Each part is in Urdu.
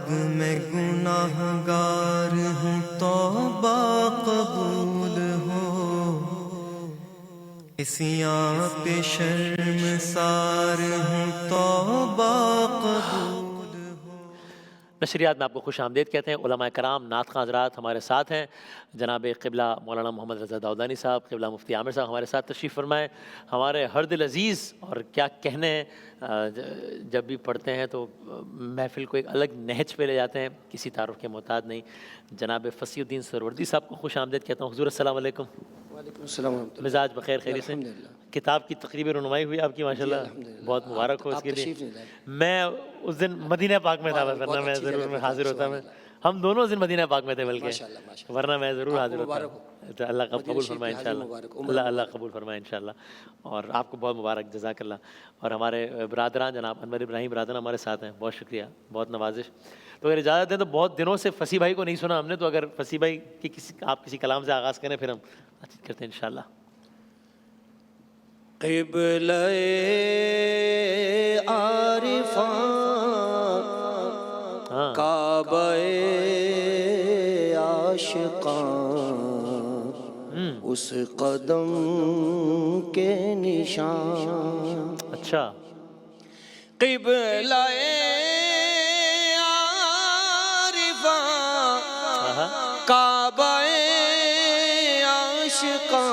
اب میں گناہگار ہوں، توبہ قبول ہو، اسیاں پہ شرمسار ہوں، توبہ قبول ہو۔ نشریات میں آپ کو خوش آمدید کہتے ہیں۔ علماء کرام، نعت خواں حضرات ہمارے ساتھ ہیں۔ جناب قبلہ مولانا محمد رضا داؤدانی صاحب، قبلہ مفتی عامر صاحب ہمارے ساتھ تشریف فرمائے۔ ہمارے ہر دل عزیز، اور کیا کہنے ہیں، جب بھی پڑھتے ہیں تو محفل کو ایک الگ نہج پہ لے جاتے ہیں، کسی تعارف کے محتاج نہیں۔ جناب فصیح الدین سہروردی صاحب کو خوش آمدید کہتا ہوں۔ حضور السلام علیکم۔ وعلیکم السلام ورحمۃ اللہ۔ مزاج بخیر، خیریت سے؟ الحمدللہ۔ کتاب کی تقریبی رونمائی ہوئی آپ کی ماشاءاللہ، الحمدللہ۔ بہت مبارک ہو اس آپ کے لیے۔ تشریف نہیں لائے۔ میں اس دن مدینہ پاک میں تھا، ورنہ میں ضرور میں حاضر ہوتا۔ میں ہم دونوں اس دن مدینہ پاک میں تھے بلکہ، ورنہ میں ضرور حاضر ہوتا۔ تو اللہ کا قبول فرمائے انشاءاللہ، اللہ قبول فرمائے انشاءاللہ، اور آپ کو بہت مبارک، جزاک اللہ۔ اور ہمارے برادران جناب انور ابراہیم برادران ہمارے ساتھ ہیں، بہت شکریہ، بہت نوازش۔ تو اگر اجازت دیں تو بہت دنوں سے فصیح بھائی کو نہیں سنا ہم نے، تو اگر فصیح بھائی کی آپ کسی کلام سے آغاز کریں پھر ہم کرتے ہیں انشاءاللہ۔ قبلہ عارفاں، کعبہ عاشقاں، اس قدم کے نشان۔ اچھا، قبلہ عارفاں، کعبہ عاشقاں،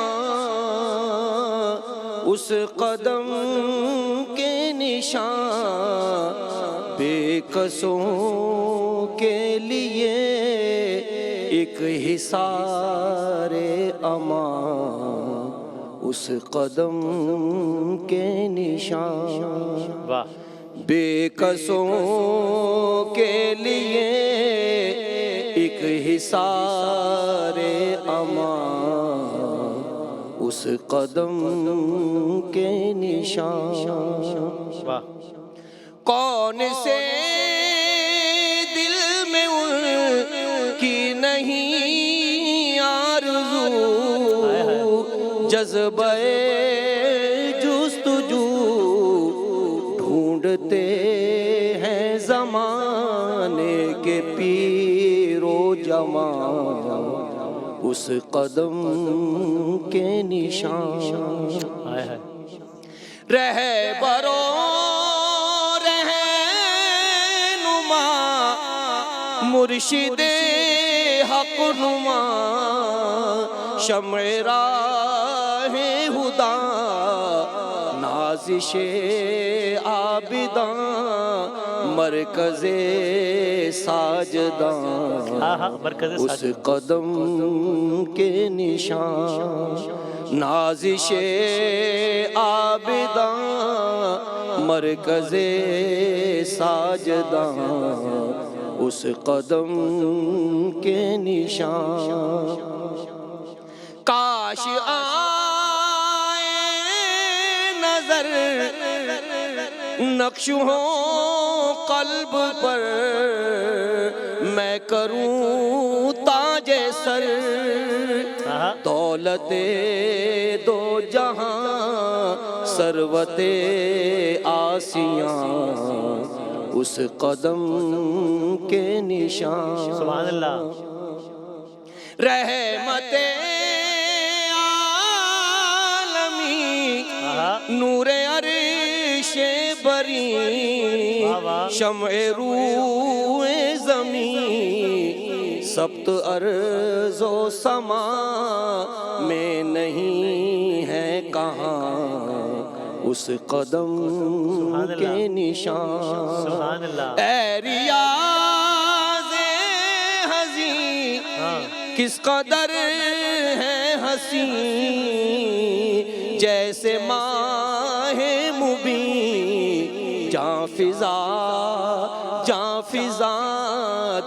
اس قدم کے نشان، بے کسوں کے لیے ایک حصار امان، اس قدم کے نشان، واہ، بے کسوں کے لیے ایک حصار امان، اس قدم کے نشان۔ واہ، کون سے دل میں ان کی نہیں آرزو، جذبہ جستجو ڈھونڈتے ہیں زمانے کے پیر و جوان، اس قدم کے نشان۔ رہبرو رہنما، مرشد حق نما، شمع راہ ہدا، نازش عابداں، مرکز ساجداں، اس قدم کے نشان، نازش عابداں، مرکز ساجداں، اس قدم کے نشان۔ کاش آئے نظر نقش ہو قلب پر، میں کروں تاج سر، دولت دو جہاں، ثروت آسیاں، اس قدم کے نشان۔ سبحان اللہ۔ رحمت عالمی، نور عرش بری، شمع روح زمین، سبت ارض و سما میں نہیں ہے کہاں، اس قدم کے نشان۔ سبحان اللہ۔ اے ریاض حزین، کس قدر ہے حسین، جیسے ماہ مبین، جاں فضا جاں فضا،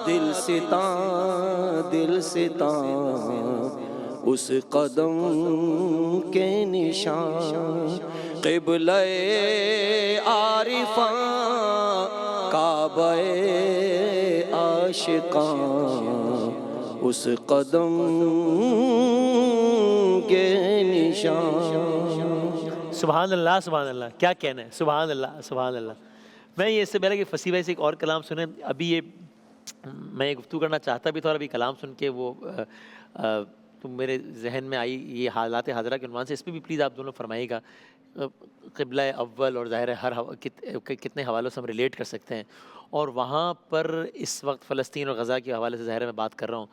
دل ستاں دل ستاں، اس قدم کے نشان۔ قبلہ عارفاں، کعبہ عاشقاں، اس قدم کے نشان۔ سبحان اللہ، سبحان اللہ، کیا کہنا ہے، سبحان اللہ، سبحان اللہ۔ میں یہ اس سے پہلے کہ فصیح بھائی سے ایک اور کلام سنیں، ابھی یہ میں یہ گفتگو کرنا چاہتا بھی تھا اور ابھی کلام سن کے وہ تو میرے ذہن میں آئی یہ حالات حاضرہ کے عنوان سے، اس پہ بھی پلیز آپ دونوں فرمائیے گا. قبلہ اول اور ظاہر ہے ہر کتنے حوالوں سے ہم ریلیٹ کر سکتے ہیں، اور وہاں پر اس وقت فلسطین اور غزہ کے حوالے سے ظاہر ہے میں بات کر رہا ہوں،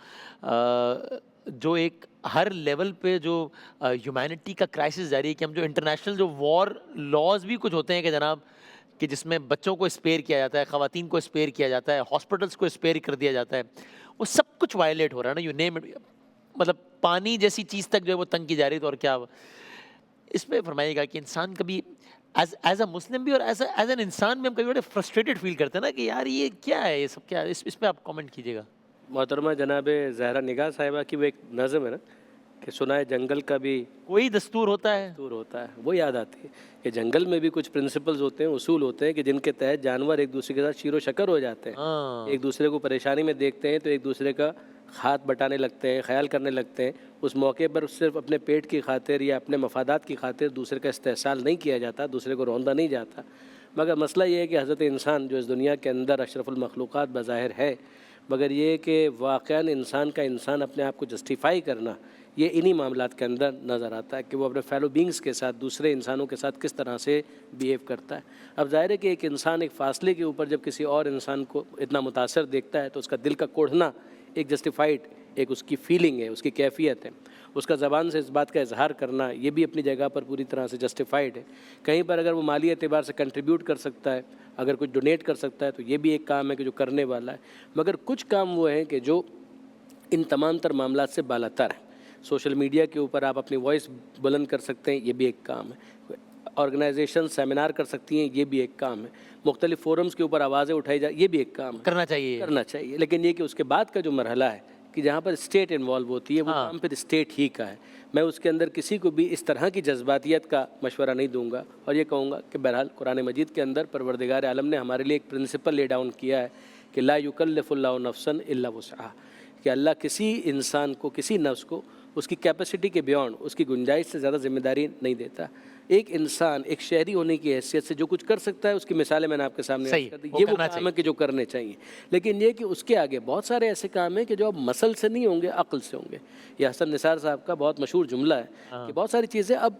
جو ایک ہر لیول پہ جو ہیومینٹی کا کرائسس جاری ہے کہ ہم جو انٹرنیشنل جو وار لاز بھی کچھ ہوتے ہیں کہ جناب کہ جس میں بچوں کو اسپیئر کیا جاتا ہے، خواتین کو اسپیئر کیا جاتا ہے، ہاسپٹلس کو اسپیئر کر دیا جاتا ہے، وہ سب کچھ وائلیٹ ہو رہا ہے نا. یو نیم اٹ، مطلب پانی جیسی چیز تک جو ہے وہ تنگ کی جا رہی ہے. تو اور کیا اس پہ فرمائیے گا کہ انسان کبھی ایز اے مسلم بھی اور ایز این انسان بھی ہم کبھی بڑے فرسٹریٹڈ فیل کرتے ہیں نا کہ یار یہ کیا ہے، یہ سب کیا ہے. اس پہ آپ کامنٹ کیجیے گا. محترمہ جناب زہرا نگاہ صاحبہ کی وہ ایک نظم ہے نا کہ سنائے جنگل کا بھی کوئی دستور ہوتا ہے. دور ہوتا ہے، وہ یاد آتی ہے کہ جنگل میں بھی کچھ پرنسپلز ہوتے ہیں، اصول ہوتے ہیں کہ جن کے تحت جانور ایک دوسرے کے ساتھ شیر و شکر ہو جاتے ہیں. ہاں ایک دوسرے کو پریشانی میں دیکھتے ہیں تو ایک دوسرے کا ہاتھ بٹانے لگتے ہیں، خیال کرنے لگتے ہیں. اس موقع پر صرف اپنے پیٹ کی خاطر یا اپنے مفادات کی خاطر دوسرے کا استحصال نہیں کیا جاتا، دوسرے کو روندا نہیں جاتا. مگر مسئلہ یہ ہے کہ حضرت انسان جو اس دنیا کے اندر اشرف المخلوقات بظاہر ہے، مگر یہ کہ واقعاً انسان کا انسان اپنے آپ کو جسٹیفائی کرنا یہ انہی معاملات کے اندر نظر آتا ہے کہ وہ اپنے فیلو بینگز کے ساتھ، دوسرے انسانوں کے ساتھ کس طرح سے بیہیو کرتا ہے. اب ظاہر ہے کہ ایک انسان ایک فاصلے کے اوپر جب کسی اور انسان کو اتنا متاثر دیکھتا ہے تو اس کا دل کا کوڑھنا ایک جسٹیفائڈ، ایک اس کی فیلنگ ہے، اس کی کیفیت ہے. اس کا زبان سے اس بات کا اظہار کرنا یہ بھی اپنی جگہ پر پوری طرح سے جسٹیفائڈ ہے. کہیں پر اگر وہ مالی اعتبار سے کنٹریبیوٹ کر سکتا ہے، اگر کچھ ڈونیٹ کر سکتا ہے تو یہ بھی ایک کام ہے کہ جو کرنے والا ہے. مگر کچھ کام وہ ہیں کہ جو ان تمام تر معاملات سے بالا تر ہیں. سوشل میڈیا کے اوپر آپ اپنی وائس بلند کر سکتے ہیں، یہ بھی ایک کام ہے. آرگنائزیشن سیمینار کر سکتی ہیں، یہ بھی ایک کام ہے. مختلف فورمز کے اوپر آوازیں اٹھائی جائیں، یہ بھی ایک کام ہے، کرنا چاہیے. لیکن یہ کہ اس کے بعد کا جو مرحلہ ہے کہ جہاں پر اسٹیٹ انوالو ہوتی ہے وہ کام پھر اسٹیٹ ہی کا ہے. میں اس کے اندر کسی کو بھی اس طرح کی جذباتیت کا مشورہ نہیں دوں گا اور یہ کہوں گا کہ بہرحال قرآن مجید کے اندر پروردگار عالم نے ہمارے لیے ایک پرنسپل لے ڈاؤن کیا ہے کہ لا یکلف اللہ نفسا الا وسعہا، کہ اللہ کسی انسان کو، کسی نفس کو اس کی کیپیسٹی کے بیونڈ، اس کی گنجائش سے زیادہ ذمہ داری نہیں دیتا. ایک انسان ایک شہری ہونے کی حیثیت سے جو کچھ کر سکتا ہے اس کی مثالیں میں نے آپ کے سامنے کر دی، یہ وہ کام ہے کہ جو کرنے چاہیے. لیکن یہ کہ اس کے آگے بہت سارے ایسے کام ہیں کہ جو اب مسل سے نہیں ہوں گے، عقل سے ہوں گے. یہ حسن نثار صاحب کا بہت مشہور جملہ ہے کہ بہت ساری چیزیں اب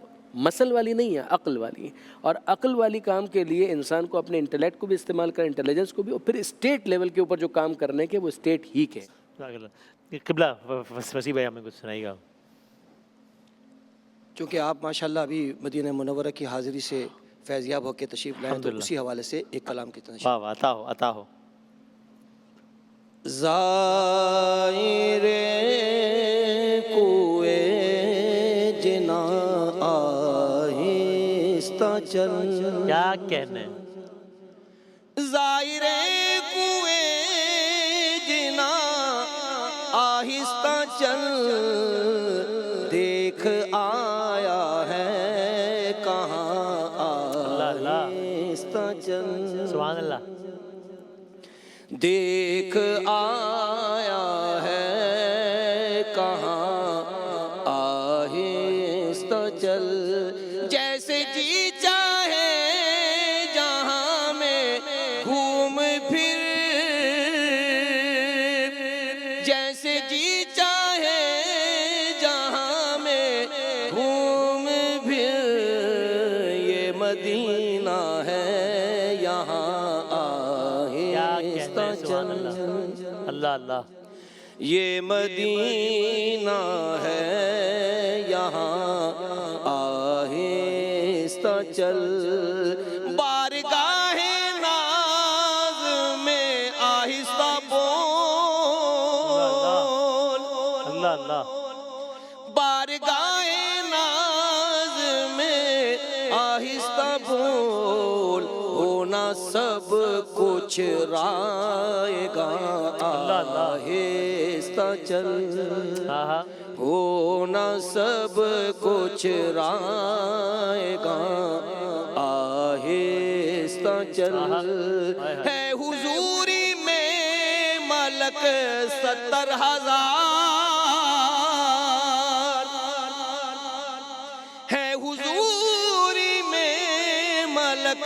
مسل والی نہیں ہیں، عقل والی ہیں. اور عقل والی کام کے لیے انسان کو اپنے انٹلیکٹ کو بھی استعمال کریں، انٹیلیجنس کو بھی، اور پھر اسٹیٹ لیول کے اوپر جو کام کرنے کے وہ اسٹیٹ ہی کے. قبلہ وسیع بھائی ہمیں کچھ سنائیے گا. چونکہ آپ ماشاءاللہ ابھی مدینہ منورہ کی حاضری سے فیضیاب ہو کے تشریف لائے تو اسی حوالے سے ایک کلام کی تنظیم. واہ عطا ہو، عطا ہو. زائر کوئے جنا آہستہ چل، کیا کہنے. زائر کوئے جنا آہستہ چل، دیکھ آیا ہے کہاں آہستہ چل. سبحان اللہ. دیکھ آیا ہے کہاں آہستہ چل، جیسے جی چاہے جہاں میں گھوم پھر، جیسے جی چاہے جہاں میں گھوم پھر. یہ مدینہ ہے یہاں آہستہ چل، اللہ اللہ. یہ مدینہ ہے یہاں آہستہ چل. بارگاہ ناز میں آہستہ بول، اللہ اللہ. بارگاہ ناز میں آہستہ بول، ہونا سب کچھ رائے گا آہستہ چل. ہونا سب کچھ رائے گا آہستہ چل. ہے حضوری میں ملک 70,000، ہے حضوری میں ملک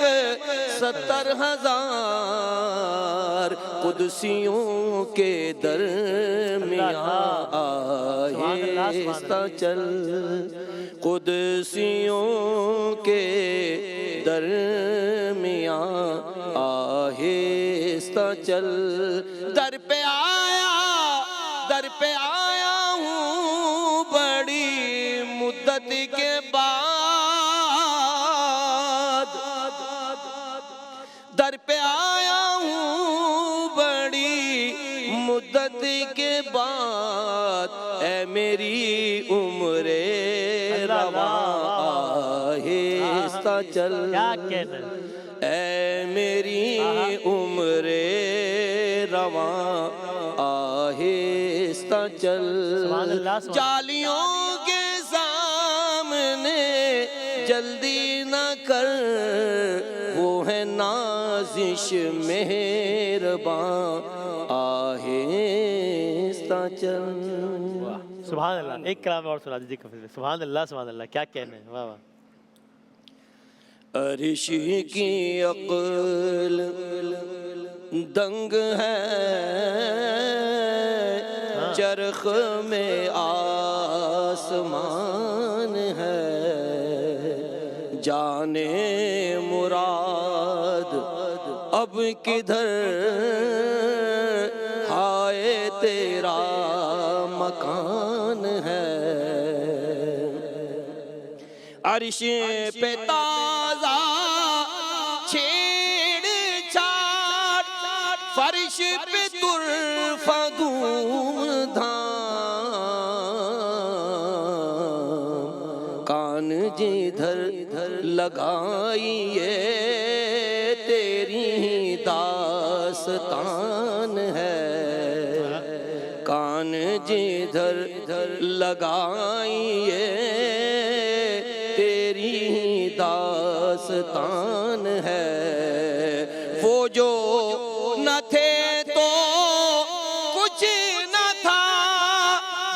70,000 قدسیوں کے درمیان آہستہ چل، قدسیوں کے درمیان آہستہ چل، در پہ آیا ہوں بڑی مدت کے بعد، در پہ آیا ہوں بڑی مدت کے بعد، اے میری عمر رواں آہستہ چل، کیا کہنا ہے؟ اے میری عمر رواں آہستہ چل، سبحان اللہ، سبحان جالیوں کے سامنے جلدی نہ کر، وہ ہے نازش مہرباں آہستہ چل۔ سبحان اللہ، ایک کلام اور سنا دیجیے کفیل بھائی۔ سبحان اللہ، سبحان اللہ، کیا کہنا ہے، واہ واہ۔ عرش کی عقل دنگ ہے، چرخ میں آسمان ہے، جانے مراد اب کدھر، ہائے تیرا مکان ہے، عرش پہ تازہ چھیڑ چھاڑ، فرش پہ طرفہ دھوم دھام، کان جدھر لگائیے تیری داستان ہے، کان جدھر لگائیے تیری داستان ہے، وہ جو نہ تھے تو کچھ نہ تھا،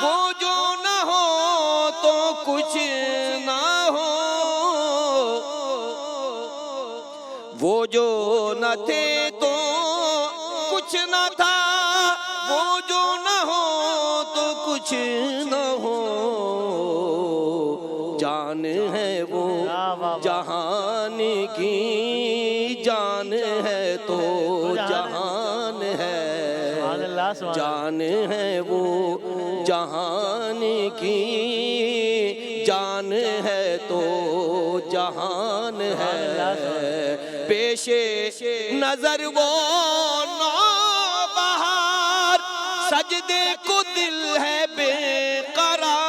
وہ جو نہ ہو تو کچھ نہ ہو، وہ جو نہ تھے تو کچھ نہ تھا، وہ جو نہ ہو تو کچھ نہ ہو، جان ہے وہ جہان کی، جان ہے تو جہان ہے، جان ہے وہ جہان کی، جان ہے تو جہان ہے، پیش نظر وہ نوبہار، سجدے کو دل ہے بے قرار،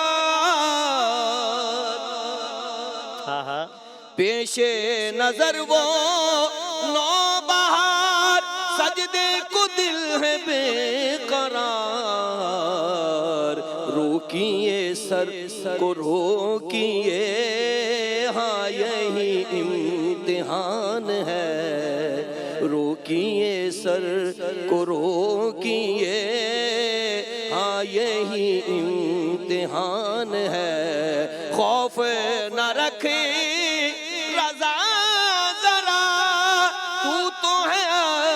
پیش نظر وہ نوبہار، سجدے کو دل ہے بے قرار، روکیے سر کو روکیے، ہاں یہی امتحان ہے، روکیے سر کو روکیے، ہاں یہی امتحان ہے، خوف نہ رکھے رضا ذرا، تو ہے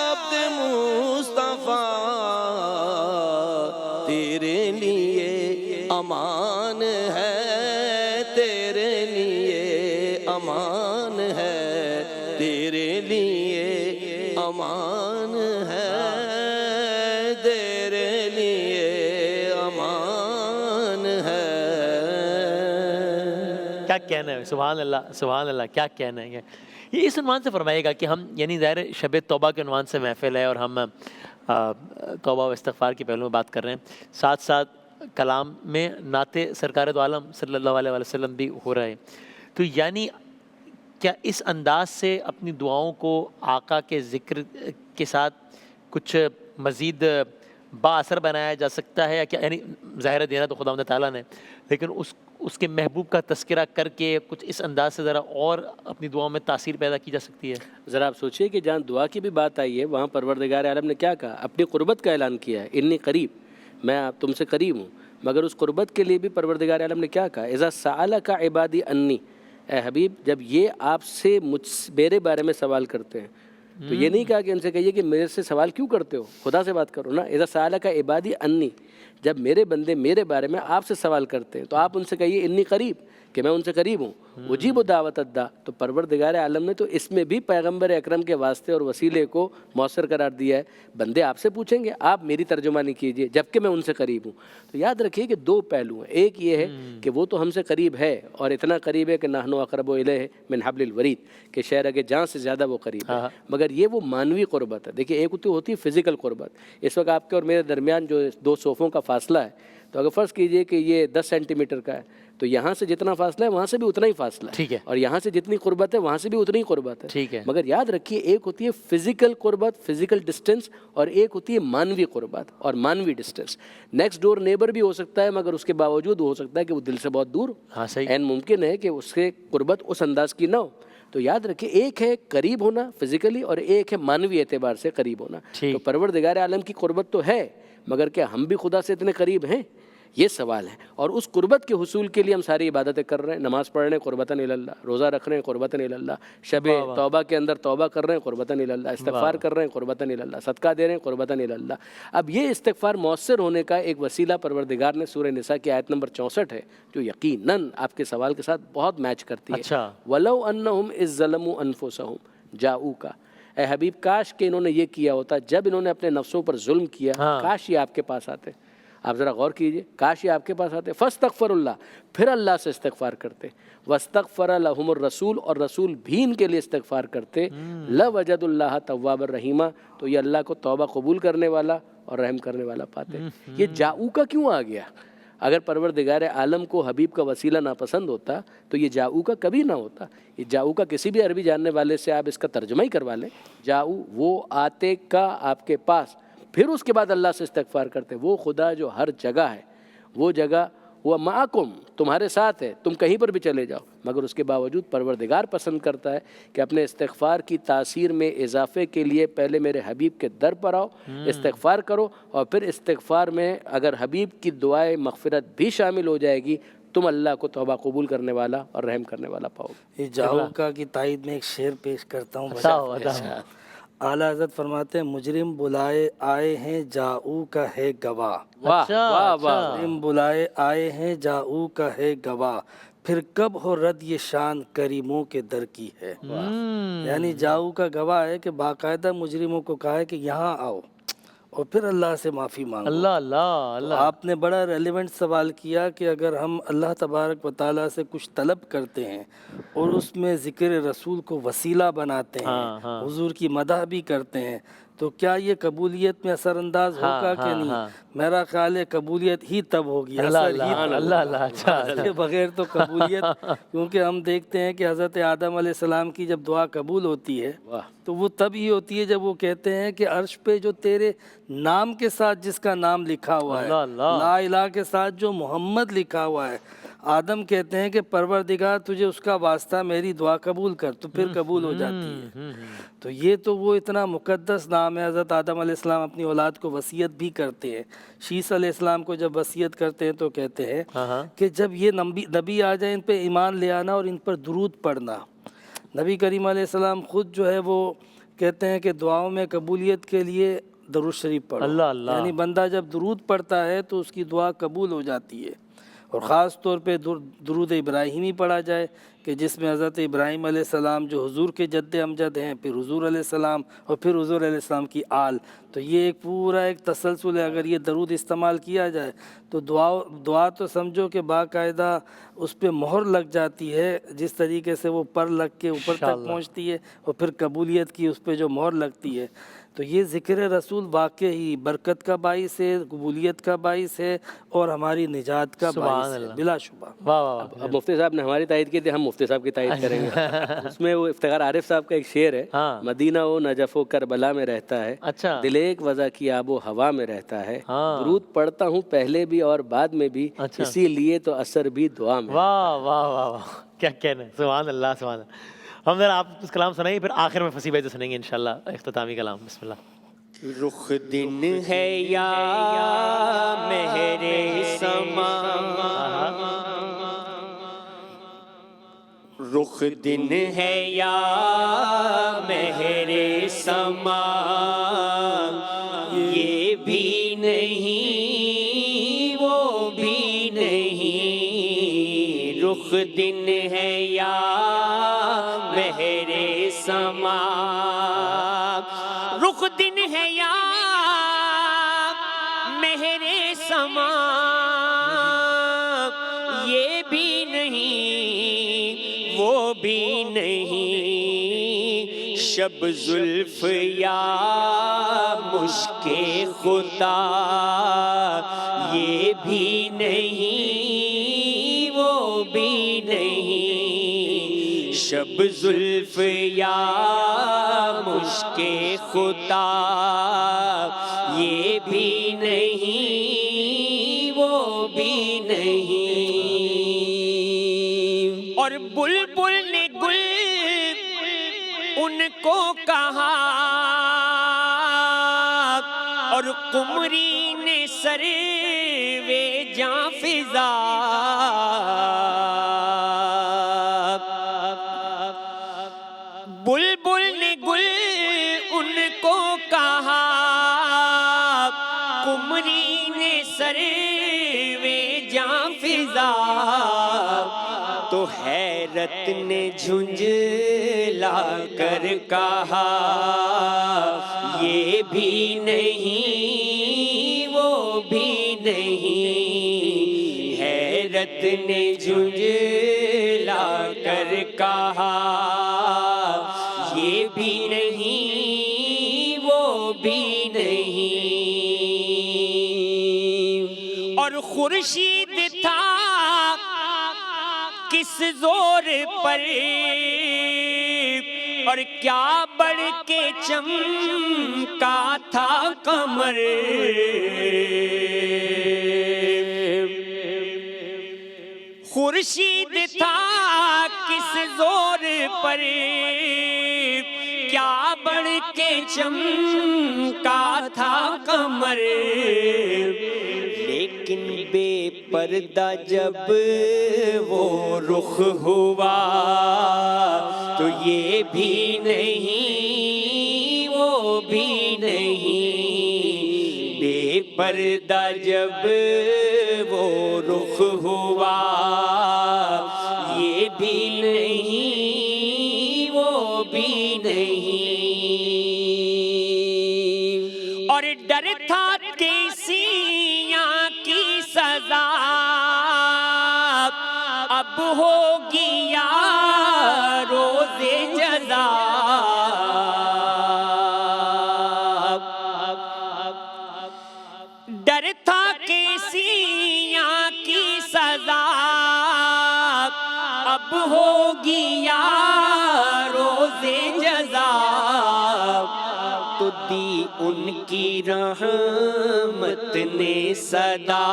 عبد مصطفیٰ، تیرے لیے امان ہے، تیرے لیے امان ہے، تیرے لیے امان ہے، تیرے لیے امان ہے۔ کیا کہنا ہے، سبحان اللہ، سبحان اللہ، کیا کہنا ہے۔ یہ اس عنوان سے فرمائے گا کہ ہم یعنی ظاہر شب توبہ کے عنوان سے محفل ہے اور ہم توبہ و استغفار کے پہلو میں بات کر رہے ہیں، ساتھ ساتھ کلام میں نعت سرکار دو عالم صلی اللہ علیہ وسلم بھی ہو رہا ہے، تو یعنی کیا اس انداز سے اپنی دعاؤں کو آقا کے ذکر کے ساتھ کچھ مزید با اثر بنایا جا سکتا ہے، یا کیا یعنی ظاہر دینا تو خداوند تعالیٰ نے، لیکن اس کے محبوب کا تذکرہ کر کے کچھ اس انداز سے ذرا اور اپنی دعاؤں میں تاثیر پیدا کی جا سکتی ہے؟ ذرا آپ سوچئے کہ جہاں دعا کی بھی بات آئی ہے وہاں پروردگار عالم نے کیا کہا، اپنی قربت کا اعلان کیا ہے، انی قریب، میں تم سے قریب ہوں، مگر اس قربت کے لیے بھی پروردگار عالم نے کیا کہا، اذا سألک عبادی انی، اے حبیب جب یہ آپ سے میرے بارے میں سوال کرتے ہیں تو یہ نہیں کہا کہ ان سے کہیے کہ میرے سے سوال کیوں کرتے ہو, خدا سے بات کرو نا. اذا سالک عبادی انی, جب میرے بندے میرے بارے میں آپ سے سوال کرتے ہیں تو آپ ان سے کہیے انی قریب, کہ میں ان سے قریب ہوں. اجیب دعوت الداع, تو پروردگار عالم نے تو اس میں بھی پیغمبر اکرم کے واسطے اور وسیلے کو مؤثر قرار دیا ہے. بندے آپ سے پوچھیں گے, آپ میری ترجمانی کیجئے, جبکہ میں ان سے قریب ہوں. تو یاد رکھیے کہ دو پہلو ہیں. ایک یہ ہے کہ وہ تو ہم سے قریب ہے, اور اتنا قریب ہے کہ نحن اقرب الیہ من حبل الورید, کہ شہر کے جان سے زیادہ وہ قریب ہے. مگر یہ وہ مانوی قربت ہے. دیکھیے ایک تو ہوتی ہے فزیکل قربت. اس وقت آپ کے اور میرے درمیان جو دو صوفوں کا فاصلہ ہے, تو اگر فرض کیجئے کہ یہ 10 سینٹی میٹر کا ہے, تو یہاں سے جتنا فاصلہ ہے وہاں سے بھی اتنا ہی فاصلہ ہے. ٹھیک ہے. اور یہاں سے جتنی قربت ہے وہاں سے بھی اتنی ہی قربت ہے. ٹھیک ہے. مگر یاد رکھیے ایک ہوتی ہے فزیکل قربت, فزیکل ڈسٹینس, اور ایک ہوتی ہے مانوی قربت اور مانوی ڈسٹینس. نیکسٹ ڈور نیبر بھی ہو سکتا ہے, مگر اس کے باوجود ہو سکتا ہے کہ وہ دل سے بہت دور. ہاں صحیح. این ممکن ہے کہ اس کے قربت اس انداز کی نہ ہو. تو یاد رکھیے ایک ہے قریب ہونا فزیکلی, اور ایک ہے مانوی اعتبار سے قریب ہونا. تو پروردگار عالم کی قربت تو ہے, مگر کیا ہم بھی خدا سے اتنے قریب ہیں, یہ سوال ہے. اور اس قربت کے حصول کے لیے ہم ساری عبادتیں کر رہے ہیں. نماز پڑھ رہے ہیں قربتاً الی اللہ, روزہ رکھ رہے ہیں قربتاً الی اللہ, شب توبہ کے اندر توبہ کر رہے ہیں قربتاً الی اللہ, استغفار کر رہے ہیں قربتاً الی اللہ, صدقہ دے رہے ہیں قربتاً الی اللہ. اب یہ استغفار مؤثر ہونے کا ایک وسیلہ پروردگار نے سورہ نساء کی آیت نمبر 64 ہے, جو یقیناً آپ کے سوال کے ساتھ بہت میچ کرتی ہے. اچھا. وَلَوْ أَنَّهُمْ إِذْ ظَلَمُوا أَنفُسَهُمْ جَاءُوكَ, اے حبیب کاش کہ انہوں نے یہ کیا ہوتا جب انہوں نے اپنے نفسوں پر ظلم کیا, کاش یہ آپ کے پاس آتے. آپ ذرا غور کیجئے, کاش یہ آپ کے پاس آتے. فاستغفر اللہ, پھر اللہ سے استغفار کرتے. واستغفر لهم الرسول, اور رسول بھی ان کے لیے استغفار کرتے. لوجد اللہ توابا رحیما, تو یہ اللہ کو توبہ قبول کرنے والا اور رحم کرنے والا پاتے. یہ جاؤ کا کیوں آ گیا؟ اگر پروردگار عالم کو حبیب کا وسیلہ ناپسند ہوتا تو یہ جاؤ کا کبھی نہ ہوتا. یہ جاؤ کا کسی بھی عربی جاننے والے سے آپ اس کا ترجمہ ہی کروا لیں. جاؤ وہ آتے کا آپ کے پاس, پھر اس کے بعد اللہ سے استغفار کرتے. وہ خدا جو ہر جگہ ہے, وہ جگہ وہ معکم, تمہارے ساتھ ہے, تم کہیں پر بھی چلے جاؤ. مگر اس کے باوجود پروردگار پسند کرتا ہے کہ اپنے استغفار کی تاثیر میں اضافے کے لیے پہلے میرے حبیب کے در پر آؤ, استغفار کرو, اور پھر استغفار میں اگر حبیب کی دعائے مغفرت بھی شامل ہو جائے گی, تم اللہ کو توبہ قبول کرنے والا اور رحم کرنے والا پاؤ گے. یہ جاؤکا کی تائید میں ایک شعر پیش کرتا ہوں. اعلیٰ حضرت فرماتے ہیں مجرم بلائے آئے ہیں جاؤ کا ہے گواہ. واہ واہ واہ. مجرم بلائے آئے ہیں جاؤ کا ہے گواہ, پھر کب ہو رد یہ شان کریموں کے در کی ہے. یعنی جاؤ کا گواہ ہے کہ باقاعدہ مجرموں کو کہا ہے کہ یہاں آؤ اور پھر اللہ سے معافی مانگو. اللہ اللہ اللہ. آپ نے بڑا ریلیونٹ سوال کیا کہ اگر ہم اللہ تبارک و تعالیٰ سے کچھ طلب کرتے ہیں اور اس میں ذکر رسول کو وسیلہ بناتے ہیں, حضور کی مدح بھی کرتے ہیں, تو کیا یہ قبولیت میں اثر انداز ہوگا کہ نہیں؟ میرا خیال ہے قبولیت ہی تب ہوگی, اثر ہی اللہ اللہ. اچھا, کے بغیر تو قبولیت, کیونکہ ہم دیکھتے ہیں کہ حضرت آدم علیہ السلام کی جب دعا قبول ہوتی ہے تو وہ تب ہی ہوتی ہے جب وہ کہتے ہیں کہ عرش پہ جو تیرے نام کے ساتھ جس کا نام لکھا ہوا ہے, لا الہ کے ساتھ جو محمد لکھا ہوا ہے, آدم کہتے ہیں کہ پروردگار تجھے اس کا واسطہ میری دعا قبول کر, تو پھر قبول ہو جاتی ہے. تو یہ تو وہ اتنا مقدس نام ہے. حضرت آدم علیہ السلام اپنی اولاد کو وصیت بھی کرتے ہیں. شیس علیہ السلام کو جب وصیت کرتے ہیں تو کہتے ہیں کہ جب یہ نبی آ جائے ان پہ ایمان لے آنا اور ان پر درود پڑھنا. نبی کریم علیہ السلام خود جو ہے وہ کہتے ہیں کہ دعاؤں میں قبولیت کے لیے درود شریف پڑھو. یعنی بندہ جب درود پڑھتا ہے تو اس کی دعا قبول ہو جاتی ہے. اور خاص طور پہ درود ابراہیمی پڑھا جائے کہ جس میں حضرت ابراہیم علیہ السلام جو حضور کے جد امجد ہیں, پھر حضور علیہ السلام, اور پھر حضور علیہ السلام کی آل. تو یہ ایک پورا ایک تسلسل ہے. اگر یہ درود استعمال کیا جائے تو دعا تو سمجھو کہ باقاعدہ اس پہ مہر لگ جاتی ہے, جس طریقے سے وہ پر لگ کے اوپر تک پہنچتی ہے, اور پھر قبولیت کی اس پہ جو مہر لگتی ہے. تو یہ ذکر رسول واقعی برکت کا باعث ہے, قبولیت کا باعث ہے, اور ہماری نجات کا باعث ہے بلا شبہ. اب مفتی صاحب نے ہماری تائید کی تھی, ہم مفتی صاحب کی تائید کریں گے. اس میں وہ افتخار عارف صاحب کا ایک شعر ہے, مدینہ و نجف و کربلا میں رہتا ہے, دل ایک وضع کی آب و ہوا میں رہتا ہے, درود پڑھتا ہوں پہلے بھی اور بعد میں بھی, اسی لیے تو اثر بھی دعا میں. واہ واہ واہ, کیا کہنا ہے, سبحان اللہ سبحان اللہ. ہم ذرا آپ اس کلام سنائیں, پھر آخر میں فصیح بیت سنیں گے انشاءاللہ اختتامی کلام. بسم اللہ. رخ دن ہے یا مہر سما, رخ دن ہے یا مہر سما یہ بھی نہیں وہ بھی نہیں، رخ دن ہے یا مہر سما، رخ دن ہے یا مہر سما یہ بھی نہیں وہ بھی نہیں، شب زلف یا مشک خدا یہ بھی نہیں وہ بھی نہیں، شب زلف یا مشک خدا یہ بھی نہیں وہ بھی نہیں، اور بلبل نے گل ان کو کہا اور قمری نے سر وے جاں فضا، بلبل نے گل ان کو کہا قمری نے سر وے جاں فضا، تو حیرت نے جھنجھلا کر کہا یہ بھی نہیں وہ بھی نہیں، حیرت نے جھنجھلا کر کہا یہ بھی نہیں وہ بھی نہیں، اور خورشید تھا کس زور پر اور کیا بڑھ کے چمکا تھا قمر، خورشید تھا کس زور پر کیا بڑھ کے چمکا تھا قمر، لیکن بے پردہ جب وہ رخ ہوا تو یہ بھی نہیں وہ بھی نہیں، بے پردہ جب وہ رخ ہوا یہ بھی نہیں وہ بھی نہیں، اور ڈر تھا کیسیاں کی سزا اب ہوگی یا روز جزا، ڈر تھا کیسیاں کی سزا اب ہوگی یا روز جزا، تو دی ان کی رحمت نے صدا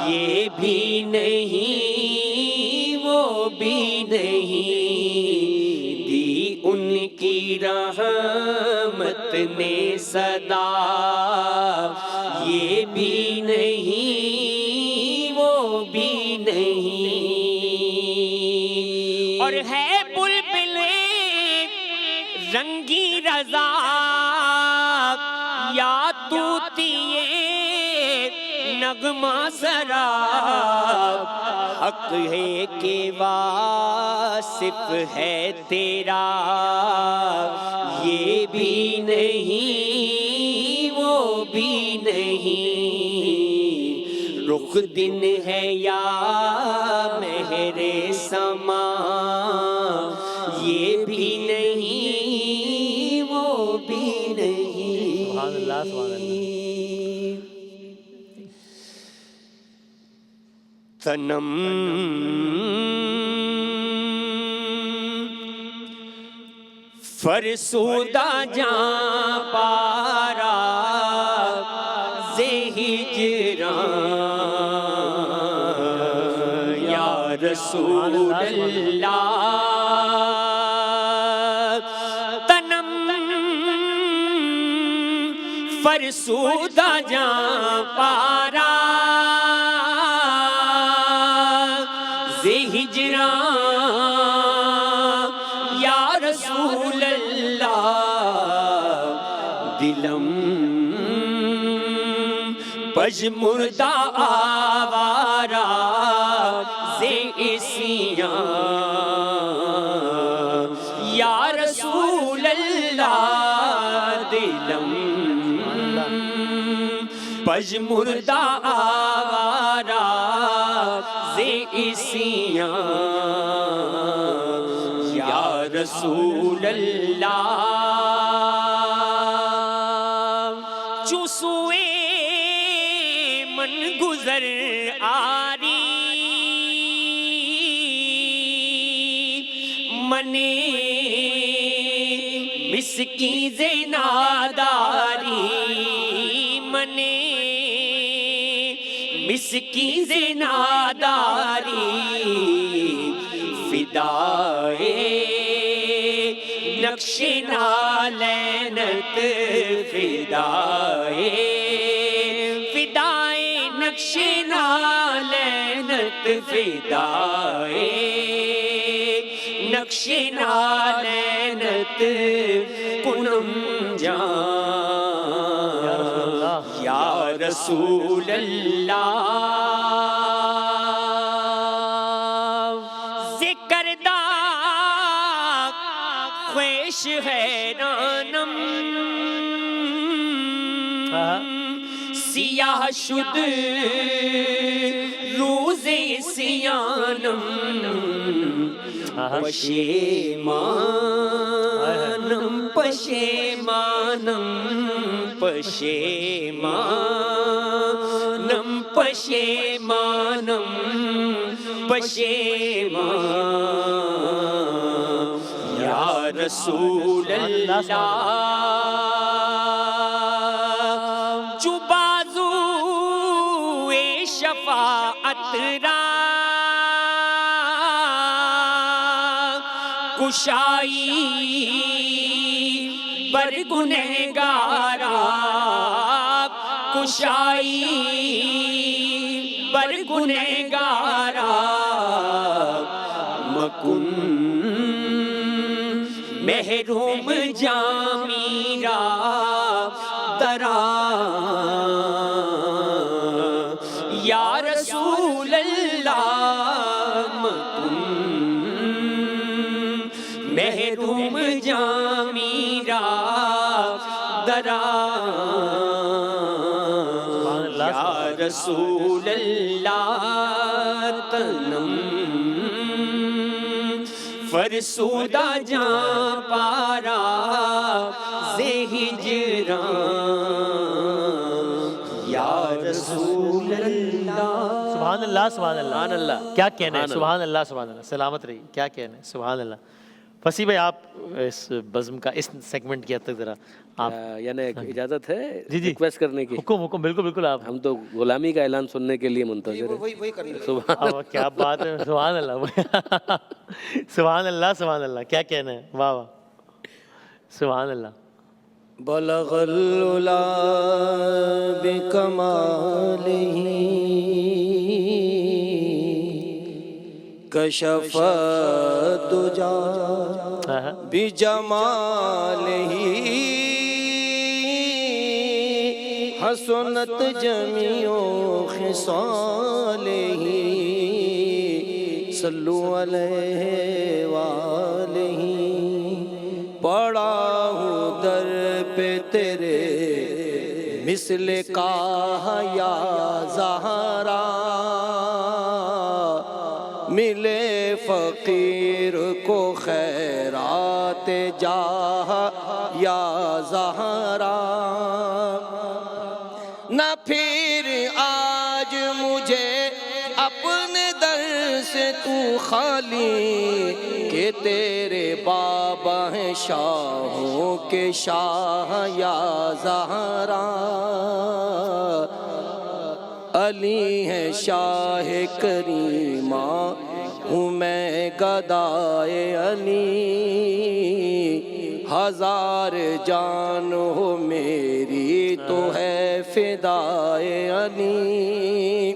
یہ بھی نہیں وہ بھی نہیں، دی ان کی رحمت نے صدا یہ بھی نہیں وہ بھی نہیں، اور ہے بلبل رنگی رضا یا طوطیے نغمہ سرا، حق ہے کہ واصف ہے تیرا یہ بھی نہیں وہ بھی نہیں، رخ دن ہے یا مہر سما یہ بھی نہیں وہ بھی نہیں، سبحان اللہ سبحان اللہ۔ صنم فرسودہ جاں پارا ہجران یا رسول اللہ، تنم فرسودہ جاں پارا ہجران پژمردہ آوارہ زیسیاں یا رسول اللہ دلم پژمردہ آوارہ زیسیاں یا رسول اللہ چوسوئے من گزر آری منے مسکین زناداری منے مسکین زناداری فدائے نقش نالینت فدائے نقش نالینت فدائے نقش نالینت کنم جان یا رسول اللہ ذکر دا خویش حیرانم سیاہ شد روز سیانم پشیمانم پشیمانم پشیمانم پشیمانم پشیمان یا رسول اللہ جو بازوئے شفاعت را کشائی بر گنہگارا کشائی بر گنہگارا مکن محروم جامیرا درا یا رسول اللہ مکن محروم جامیرا درا یا رسول اللہ تنم فرسودہ جان پارا زے ہجران یا رسول اللہ سبحان اللہ سبحان اللہ کیا کہنا ہے سبحان اللہ سلامت رہی کیا کہنا ہے سبحان اللہ فصیح بھائی آپ اس بزم کا اس سیگمنٹ کی حد تک ذرا آپ یعنی اجازت ہے جی ریکویسٹ کرنے کی حکم بالکل آپ ہم تو غلامی کا اعلان سننے کے لیے منتظر ہیں وہی کریں گے کیا بات ہے سبحان اللہ سبحان اللہ کیا کہنا ہے واہ واہ سبحان اللہ بلغ العلا بکمالہ کشف الدجا بجمالہ حسنت جمیع خصالہ صلو علیہ وآلہ پڑا ہوں در پہ تیرے مثل کا یا زہرا ملے فقیر کو خیرات جاہ یا زہرا نہ پھر آج مجھے اپنے در سے تو خالی کہ تیرے بابا ہیں شاہوں کے شاہ یا زہرا علی ہے شاہ کریمہ ہوں میں گدائے علی ہزار جان ہو میری تو ہے فدائے علی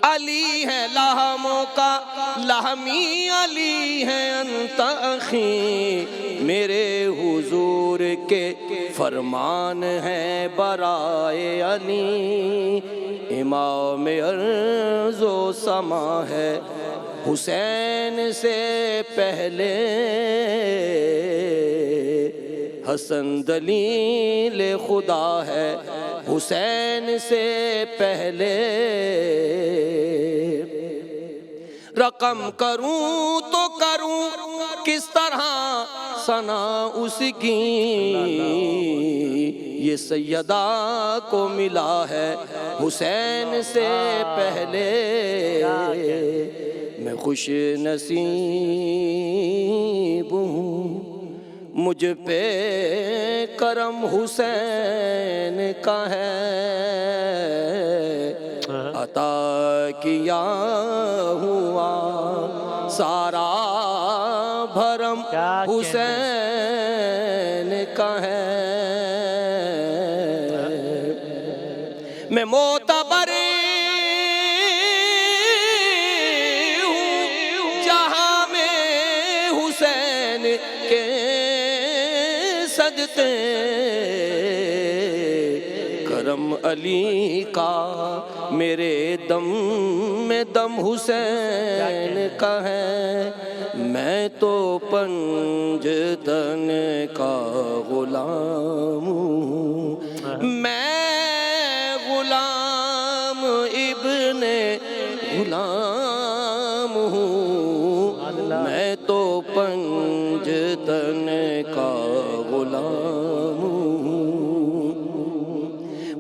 علی ہے لہموں کا لہمی علی ہے انت اخی میرے حضور کے فرمان ہے برائے علی، امام ارض و سما ہے حسین سے پہلے، حسن دلیل خدا ہے حسین سے پہلے، رقم کروں تو کروں کس طرح ثنا اس کی، یہ سیدہ کو ملا ہے حسین سے پہلے، میں خوش نصیب ہوں مجھ پہ کرم حسین کا ہے، عطا کیا ہوا سارا بھرم حسین کا ہے، میں معتبر ہوں جہاں میں حسین کے صدقے، کرم علی کا میرے دم میں دم حسین کا ہے، میں تو پنجتن کا غلام ہوں، میں غلام ابن غلام ہوں، میں تو پنجتن کا غلام ہوں،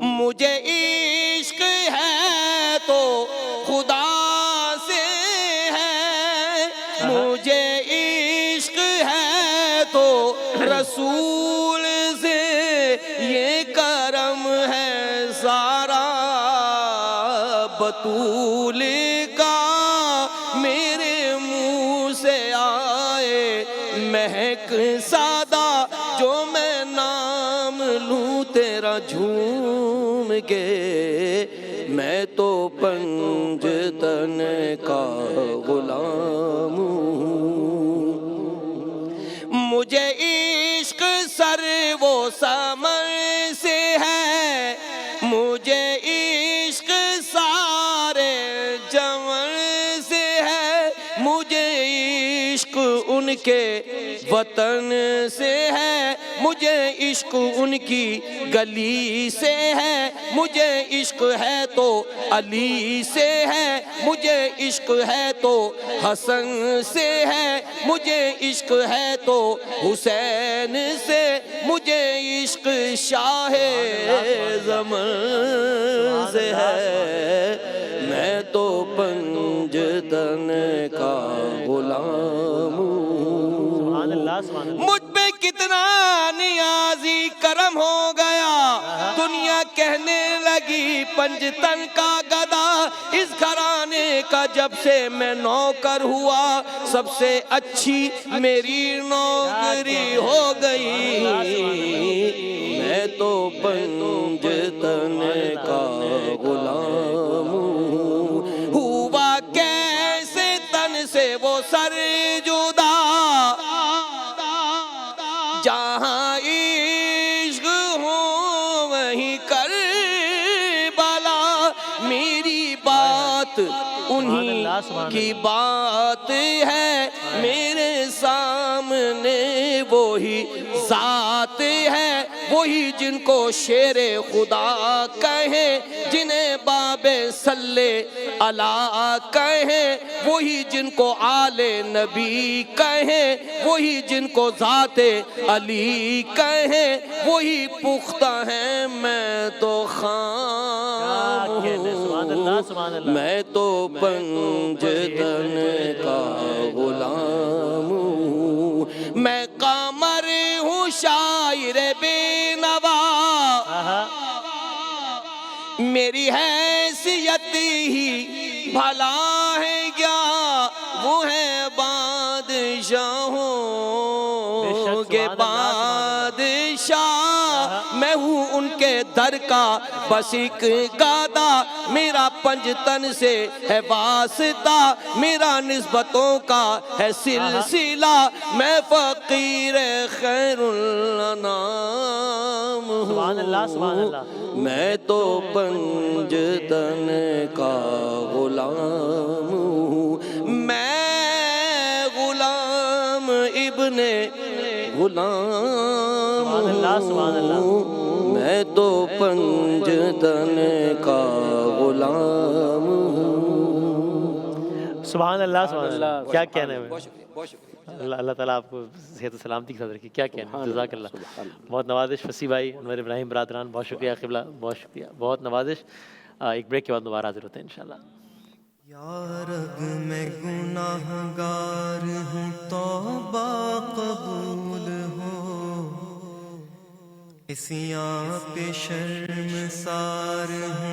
مجھے عشق ہے تو خدا سے ہے، مجھے عشق ہے تو رسول سے، یہ کرم ہے سارا بطول کا، میرے منہ سے آئے مہک سادہ، جو میں نام لوں تیرا جھوم کے، میں تو پنجتن کا غلام ہوں، مجھے عشق سر و ثمر سے ہے، مجھے عشق سارے جمر سے ہے، مجھے عشق ان کے وطن سے ہے، مجھے عشق ان کی گلی سے ہے، مجھے عشق ہے تو علی سے ہے، مجھے عشق ہے تو حسن سے ہے، مجھے عشق ہے تو حسین سے، مجھے عشق شاہ زمن سے ہے، میں تو پنجتن کا غلام ہوں، مجھ پہ کتنا نیازی کرم ہو گیا، دنیا کہنے لگی پنجتن کا گدا، اس گھرانے کا جب سے میں نوکر ہوا، سب سے اچھی میری نوکری ہو گئی، میں تو پنجتن کا غلام ہوں، ہوا کیسے تن سے وہ سر جدا، جہاں عشق ہو وہیں کربلا، میری بات انہی کی بات ہے، میرے سامنے وہی ذات ہے، وہی جن کو شیر خدا کہیں، جنہیں باب صلی اللہ کہیں، وہی جن کو آل نبی کہیں، وہی جن کو ذات علی کہیں، وہی پختہ ہیں، میں تو خام ہوں، میں تو پنجتن کا غلام ہوں، میں قمر ہوں شاعر بے نوا، میری حیثیت ہی بھلا ہے کیا، وہ ہے بادشاہوں کے بادشاہ، میں ہوں ان کے در کا بس ایک گادا میرا پنجتن سے ہے واسطہ، میرا نسبتوں کا ہے سلسلہ، میں فقیر خیر الانام سبحان اللہ سبحان اللہ. میں تو پنجتن کا غلام ہوں، میں غلام ابن غلام سبحان اللہ سبحان اللہ. ہوں، میں تو پنجتن کا غلام ہوں. سبحان اللہ سبحان اللہ. کیا کہنے میں. بہت شکریہ بہت شکریہ. اللہ تعالیٰ آپ کو صحت و سلامتی کے ساتھ رکھے. کیا کہنا. جزاک اللہ. بہت نوازش. فصیح بھائی، انور ابراہیم برادران، بہت شکریہ. قبلہ بہت شکریہ، بہت نوازش. ایک بریک کے بعد دوبارہ حاضر ہوتے ہیں انشاءاللہ. یا رب میں گناہ گار ہوں، توبہ قبول ہو، اسیاں پہ شرمسار ہوں